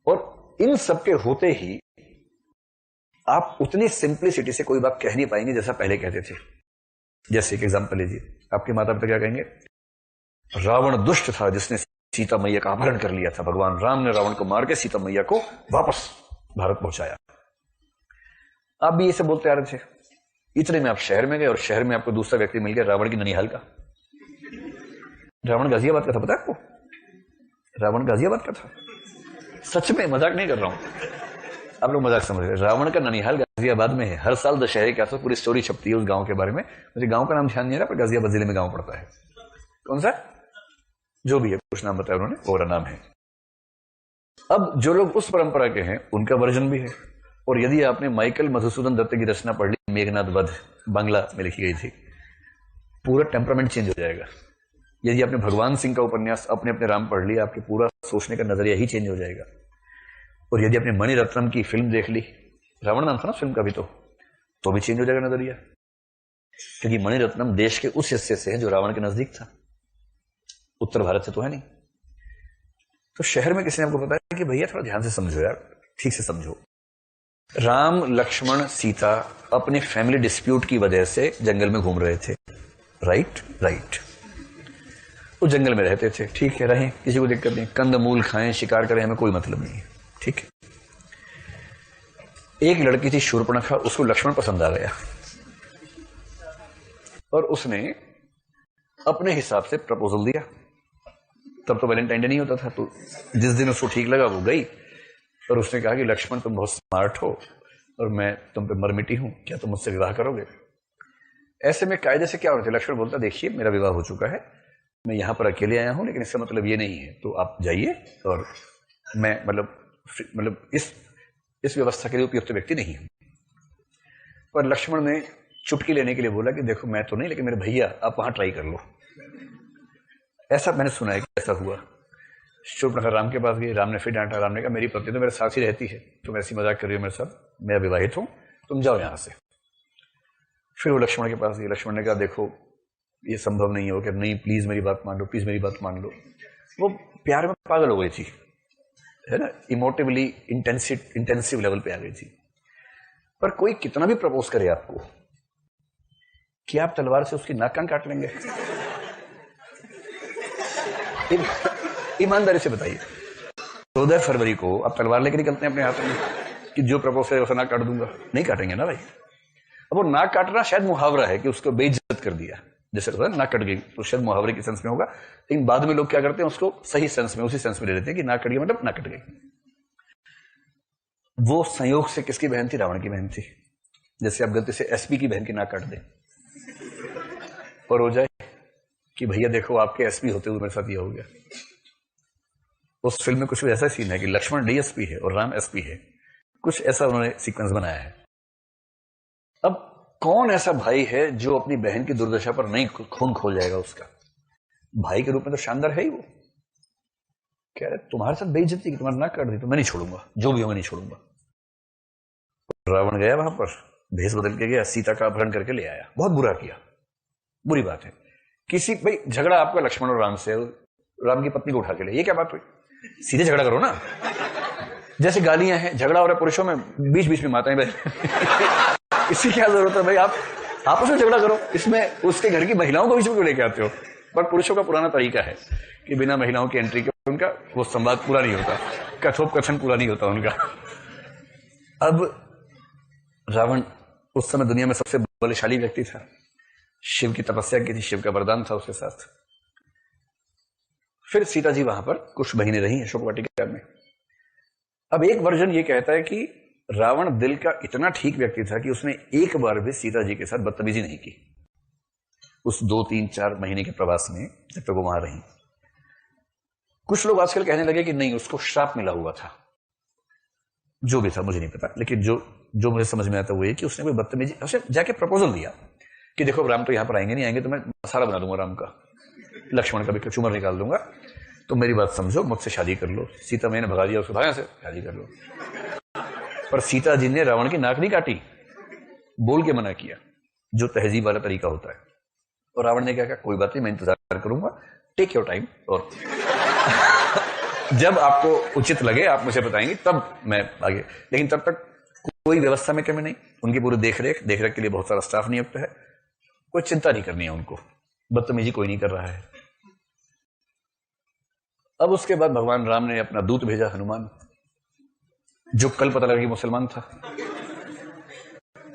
और इन सब के होते ही आप उतनी सिंप्लिसिटी से कोई बात कह नहीं पाएंगे जैसा पहले कहते थे। जैसे एक एग्जांपल लीजिए, आपके माता पिता क्या कहेंगे, रावण दुष्ट था जिसने सीता मैया का अपहरण कर लिया था, भगवान राम ने रावण को मार के सीता मैया को वापस भारत पहुंचाया। आप भी ये सब बोलते आ रहे थे। इतने में आप शहर में गए और शहर में आपको दूसरा व्यक्ति मिल गया रावण की ननिहाल का। रावण गाजियाबाद का था, पता है आपको? रावण गाजियाबाद का था, सच में, मजाक नहीं कर रहा हूं। आप लोग मजाक समझ रहे। रावण का ननिहाल गाजियाबाद में है। हर साल दशहरे के आसपास पूरी स्टोरी छपती है उस गांव के बारे में। मुझे गांव का नाम ध्यान नहीं आ रहा, पर गाजियाबाद जिले में गांव पड़ता है। कौन सा? जो भी है, कुछ नाम बताया उन्होंने, और नाम है। अब जो लोग उस परंपरा के हैं उनका वर्जन भी है। और यदि आपने माइकल मधुसूदन दत्त की रचना पढ़ ली, मेघनाद वध, बांग्ला में लिखी गई थी, पूरा टेम्परामेंट चेंज हो जाएगा। यदि आपने भगवान सिंह का उपन्यास अपने अपने राम पढ़ लिया, आपके पूरा सोचने का नजरिया ही चेंज हो जाएगा। और यदि आपने मणिरत्नम की फिल्म देख ली, रावण नाम था ना फिल्म का भी, तो भी चेंज हो जाएगा नजरिया। क्योंकि मणिरत्नम देश के उस हिस्से से है जो रावण के नजदीक था, उत्तर भारत से तो है नहीं। तो शहर में किसी ने आपको बताया कि भैया थोड़ा ध्यान से समझो यार, ठीक से समझो। राम, लक्ष्मण, सीता अपने फैमिली डिस्प्यूट की वजह से जंगल में घूम रहे थे। राइट। वो जंगल में रहते थे, ठीक है, रहें, किसी को दिक्कत नहीं, कंद मूल खाएं, शिकार करें, हमें कोई मतलब नहीं है, ठीक है। एक लड़की थी शूर्पणखा, उसको लक्ष्मण पसंद आ गया और उसने अपने हिसाब से प्रपोजल दिया। तब तो वैलेंटाइन डे नहीं होता था, तो जिस दिन उसको ठीक लगा वो गई और उसने कहा कि लक्ष्मण तुम बहुत स्मार्ट हो और मैं तुम पे मरमिटी हूं, क्या तुम मुझसे विवाह करोगे? ऐसे में कायदे से क्या होता है, लक्ष्मण बोलता देखिए मेरा विवाह हो चुका है, मैं यहां पर अकेले आया हूं, लेकिन इसका मतलब ये नहीं है, तो आप जाइए और मैं मतलब इस व्यवस्था के लिए उपयुक्त व्यक्ति नहीं हूं। पर लक्ष्मण ने चुटकी लेने के लिए बोला कि देखो मैं तो नहीं, लेकिन मेरे भैया आप वहां ट्राई कर लो। ऐसा मैंने सुना है कि ऐसा हुआ। शूर्पणखा राम के पास गई, राम ने फिर डांटा। राम ने कहा मेरी पत्नी तो मेरे साथ ही रहती है, तुम ऐसी मजाक कर रही हो मेरे साथ, मैं विवाहित हूं, तुम जाओ यहां से। फिर वो लक्ष्मण के पास गई। लक्ष्मण ने कहा देखो ये संभव नहीं हो, कि नहीं प्लीज मेरी बात मान लो, प्लीज मेरी बात मान लो। वो प्यार में पागल हो गई थी, है ना, इमोटिवली इंटेंसिव लेवल पे आ गई थी। पर कोई कितना भी प्रपोज करे आपको, कि आप तलवार से उसकी नाक कान काट लेंगे? ईमानदारी से बताइए, 14 फरवरी को आप तलवार लेकर निकलते हैं अपने हाथ में कि जो प्रपोज करे उसका नाक काट दूंगा? नहीं काटेंगे ना भाई। अब वो नाक काटना शायद मुहावरा है कि उसको बेइज्जत कर दिया, जैसे नाक कट गई, तो शायद मुहावरे के सेंस में होगा, लेकिन बाद में लोग क्या करते हैं उसको सही सेंस में, उसी सेंस में ले लेते हैं कि नाक कट गई मतलब नाक कट गई। वो संयोग से किसकी बहन थी? रावण की बहन थी। जैसे आप गलती से एसपी की बहन की नाक काट दे और हो जाए कि भैया देखो आपके एसपी होते हुए मेरे साथ ये हो गया। उस फिल्म में कुछ ऐसा सीन है कि लक्ष्मण डीएसपी है और राम एसपी है, कुछ ऐसा उन्होंने सीक्वेंस बनाया है। अब कौन ऐसा भाई है जो अपनी बहन की दुर्दशा पर नहीं खून खोल जाएगा? उसका भाई के रूप में तो शानदार है ही वो। कह रहे तुम्हारे साथ बेइज्जती की, तुम्हारी नाक काट दी, तो मैं नहीं छोड़ूंगा, जो भी होगा नहीं छोड़ूंगा। रावण गया वहां पर, भेष बदल के गया, सीता का अपहरण करके ले आया। बहुत बुरा किया, बुरी बात है। किसी भाई झगड़ा आपका लक्ष्मण और राम से, राम की पत्नी को उठा के ले, ये क्या बात हुई? सीधे झगड़ा करो ना। जैसे गालियां हैं, झगड़ा हो रहा है पुरुषों में, बीच बीच में माताएं भाई इसकी क्या जरूरत है भाई? आप आपस में झगड़ा करो, इसमें उसके घर की महिलाओं को बीच में क्यों लेके आते हो? पर पुरुषों का पुराना तरीका है कि बिना महिलाओं की एंट्री के उनका वो संवाद पूरा नहीं होता, कथोपकथन पूरा नहीं होता उनका। अब रावण उस समय दुनिया में सबसे बलशाली व्यक्ति था, शिव की तपस्या की थी, शिव का वरदान था उसके साथ। फिर सीता जी वहां पर कुछ महीने रही अशोक वाटिका में। अब एक वर्जन ये कहता है कि रावण दिल का इतना ठीक व्यक्ति था कि उसने एक बार भी सीता जी के साथ बदतमीजी नहीं की उस 2-3-4 महीने के प्रवास में, जब तक वो वहां रही। कुछ लोग आजकल कहने लगे कि नहीं, उसको श्राप मिला हुआ था। जो भी था मुझे नहीं पता, लेकिन जो मुझे समझ में आता वो ये कि उसने कोई बदतमीजी, उसे जाके प्रपोजल दिया कि देखो राम तो यहां पर आएंगे नहीं, आएंगे तो मैं मसाला बना दूंगा राम का, लक्ष्मण का भी कचूमर निकाल दूंगा, तो मेरी बात समझो, मुझसे शादी कर लो। सीता मैंने भगा दिया उसको, भाया से शादी कर लो। पर सीता जी ने रावण की नाक नहीं काटी, बोल के मना किया, जो तहजीब वाला तरीका होता है। और रावण ने क्या कहा, कोई बात नहीं, मैं इंतजार करूंगा, टेक योर टाइम। और जब आपको उचित लगे आप मुझे बताएंगे, तब मैं आगे। लेकिन तब तक कोई व्यवस्था में कमी नहीं, उनकी पूरी देखरेख के लिए बहुत सारा स्टाफ नियुक्त है, कोई चिंता नहीं करनी है उनको, बदतमीजी कोई नहीं कर रहा है। अब उसके बाद भगवान राम ने अपना दूत भेजा हनुमान, जो कल पता लगा कि मुसलमान था।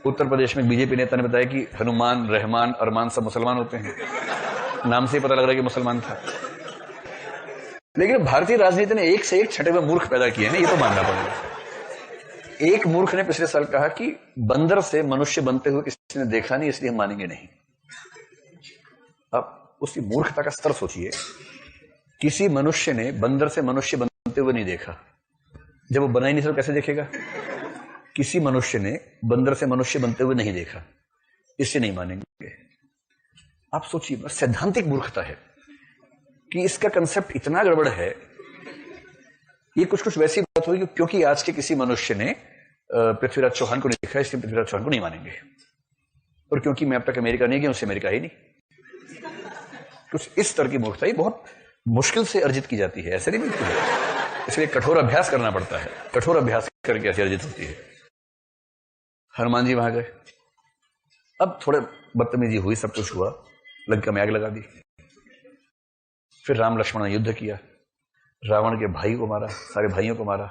उत्तर प्रदेश में बीजेपी नेता ने बताया कि हनुमान, रहमान, अरमान सब मुसलमान होते हैं, नाम से ही पता लग रहा है कि मुसलमान था। लेकिन भारतीय राजनीति ने एक से एक छठे में मूर्ख पैदा किए हैं, ये तो मानना पड़ेगा। एक मूर्ख ने पिछले साल कहा कि बंदर से मनुष्य बनते हुए किसी ने देखा नहीं, इसलिए हम मानेंगे नहीं। अब उसकी मूर्खता का स्तर सोचिए, किसी मनुष्य ने बंदर से मनुष्य बनते हुए नहीं देखा, जब वो बना ही नहीं तो कैसे देखेगा? किसी मनुष्य ने बंदर से मनुष्य बनते हुए नहीं देखा, इससे नहीं मानेंगे। आप सोचिए, सैद्धांतिक मूर्खता है कि इसका कंसेप्ट इतना गड़बड़ है। ये कुछ वैसी बात होगी क्योंकि आज के किसी मनुष्य ने पृथ्वीराज चौहान को नहीं देखा, इसलिए पृथ्वीराज चौहान को नहीं मानेंगे, और क्योंकि मैं अब तक अमेरिका नहीं गया, उससे अमेरिका ही नहीं। कुछ इस तरह की मूर्खता बहुत मुश्किल से अर्जित की जाती है, ऐसे नहीं मिलती है, इसलिए कठोर अभ्यास करना पड़ता है। कठोर अभ्यास करके ऐसी अर्जित होती है। हनुमान जी वहां गए, अब थोड़े बदतमीजी हुई, सब कुछ हुआ, लंका में आग लगा दी। फिर राम लक्ष्मण ने युद्ध किया, रावण के भाई को मारा, सारे भाइयों को मारा,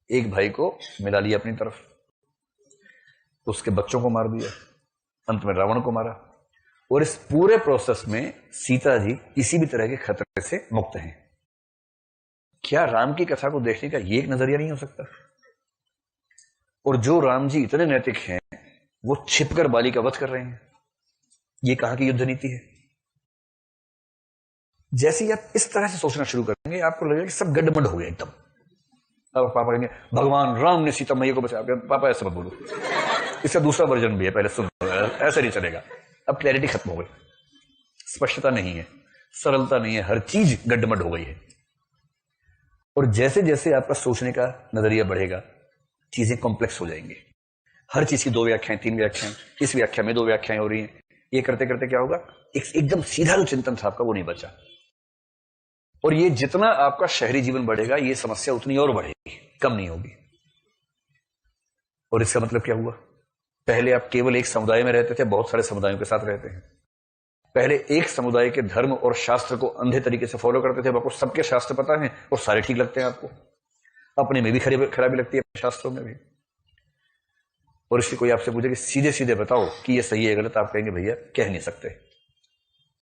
एक भाई को मिला लिया अपनी तरफ, उसके बच्चों को मार दिया, अंत में रावण को मारा। और इस पूरे प्रोसेस में सीता जी किसी भी तरह के खतरे से मुक्त हैं। क्या राम की कथा को देखने का ये एक नजरिया नहीं हो सकता? और जो राम जी इतने नैतिक हैं, वो छिपकर बाली का वध कर रहे हैं, ये कहां की युद्ध नीति है? जैसे ही आप इस तरह से सोचना शुरू करेंगे, आपको लगेगा कि सब गड्ढमड हो गया एकदम। अब पापा कहेंगे भगवान राम ने सीता मैया को बचाया, पापा ऐसा मत बोलो, इसका दूसरा वर्जन भी है, पहले सुन, ऐसा नहीं चलेगा। अब क्लैरिटी खत्म हो गई, स्पष्टता नहीं है, सरलता नहीं है, हर चीज गड्ढमड हो गई है। और जैसे जैसे आपका सोचने का नजरिया बढ़ेगा, चीजें कॉम्प्लेक्स हो जाएंगी। हर चीज की 2 व्याख्याएं, 3 व्याख्याएं, इस व्याख्या में 2 व्याख्याएं हो रही हैं। ये करते करते क्या होगा, एकदम सीधा जो चिंतन था आपका वो नहीं बचा। और ये जितना आपका शहरी जीवन बढ़ेगा, ये समस्या उतनी और बढ़ेगी, कम नहीं होगी। और इसका मतलब क्या हुआ? पहले आप केवल एक समुदाय में रहते थे, बहुत सारे समुदायों के साथ रहते हैं। पहले एक समुदाय के धर्म और शास्त्र को अंधे तरीके से फॉलो करते थे, आपको सबके शास्त्र पता है और सारे ठीक लगते हैं, आपको अपने में भी खराबी लगती है, शास्त्रों में भी। और इसलिए कोई आपसे पूछे कि सीधे सीधे बताओ कि ये सही है गलत, आप कहेंगे भैया कह नहीं सकते।